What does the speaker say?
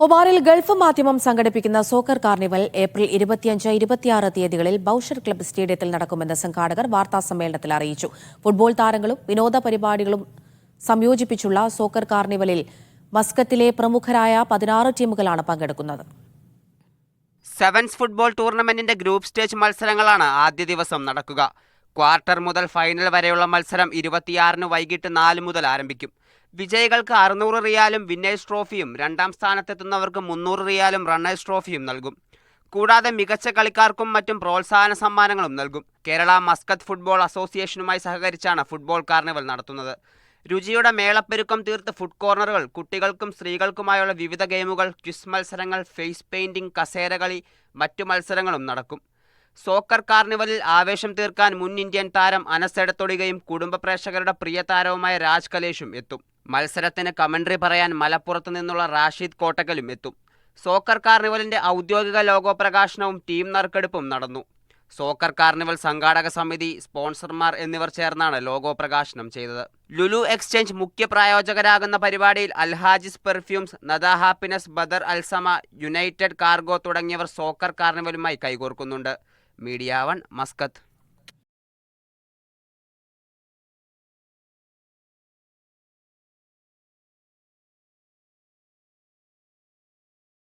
ഒമാനിൽ ഗൾഫ് മാധ്യമം സംഘടിപ്പിക്കുന്ന സോക്കർ കാർണിവൽ ഏപ്രിൽ 25-26 തീയതികളിൽ ബൌഷർ ക്ലബ്ബ് സ്റ്റേഡിയത്തിൽ നടക്കുമെന്ന് സംഘാടകർ വാർത്താസമ്മേളനത്തിൽ അറിയിച്ചു. ഫുട്ബോൾ താരങ്ങളും വിനോദ പരിപാടികളും സംയോജിപ്പിച്ചുള്ള സോക്കർ കാർണിവലിൽ മസ്കത്തിലെ പ്രമുഖരായ 16 ടീമുകളാണ് പങ്കെടുക്കുന്നത്. സെവൻസ് ഫുട്ബോൾ ടൂർണമെന്റിന്റെ ഗ്രൂപ്പ് സ്റ്റേജ് മത്സരങ്ങളാണ് ആദ്യ ദിവസം നടക്കുക. ക്വാർട്ടർ മുതൽ ഫൈനൽ വരെയുള്ള മത്സരം 26-ന് വൈകിട്ട് 4 മുതൽ ആരംഭിക്കും. വിജയികൾക്ക് 600 റിയാലും വിന്നേഴ്സ് ട്രോഫിയും, രണ്ടാം സ്ഥാനത്തെത്തുന്നവർക്ക് 300 റിയാലും റണ്ണേഴ്സ് ട്രോഫിയും നൽകും. കൂടാതെ മികച്ച കളിക്കാർക്കും മറ്റും പ്രോത്സാഹന സമ്മാനങ്ങളും നൽകും. കേരള മസ്കത്ത് ഫുട്ബോൾ അസോസിയേഷനുമായി സഹകരിച്ചാണ് ഫുട്ബോൾ കാർണിവൽ നടത്തുന്നത്. രുചിയുടെ മേളപ്പെരുക്കം തീർത്ത് ഫുഡ് കോർണറുകൾ, കുട്ടികൾക്കും സ്ത്രീകൾക്കുമായുള്ള വിവിധ ഗെയിമുകൾ, ക്വിസ് മത്സരങ്ങൾ, ഫേസ് പെയിന്റിംഗ്, കസേരകളി, മറ്റു മത്സരങ്ങളും നടക്കും. സോക്കർ കാർണിവലിൽ ആവേശം തീർക്കാൻ മുൻ ഇന്ത്യൻ താരം അനസ് എടത്തൊടികയും കുടുംബ പ്രേക്ഷകരുടെ പ്രിയ താരവുമായ രാജ് കലേഷും എത്തും. മത്സരത്തിന് കമന്ററി പറയാൻ മലപ്പുറത്ത് നിന്നുള്ള റാഷിദ് കോട്ടക്കലും എത്തും. സോക്കർ കാർണിവലിന്റെ ഔദ്യോഗിക ലോഗോ പ്രകാശനവും ടീം നറുക്കെടുപ്പും നടന്നു. സോക്കർ കാർണിവൽ സംഘാടക സമിതി, സ്പോൺസർമാർ എന്നിവർ ചേർന്നാണ് ലോഗോ പ്രകാശനം ചെയ്തത്. ലുലു എക്സ്ചേഞ്ച് മുഖ്യ പ്രായോജകരാകുന്ന പരിപാടിയിൽ Al Hajis perfumes, Nada happiness, Badr Al Sama, united cargo തുടങ്ങിയവർ സോക്കർ കാർണിവലുമായി കൈകോർക്കുന്നുണ്ട്. Media 1 Muscat.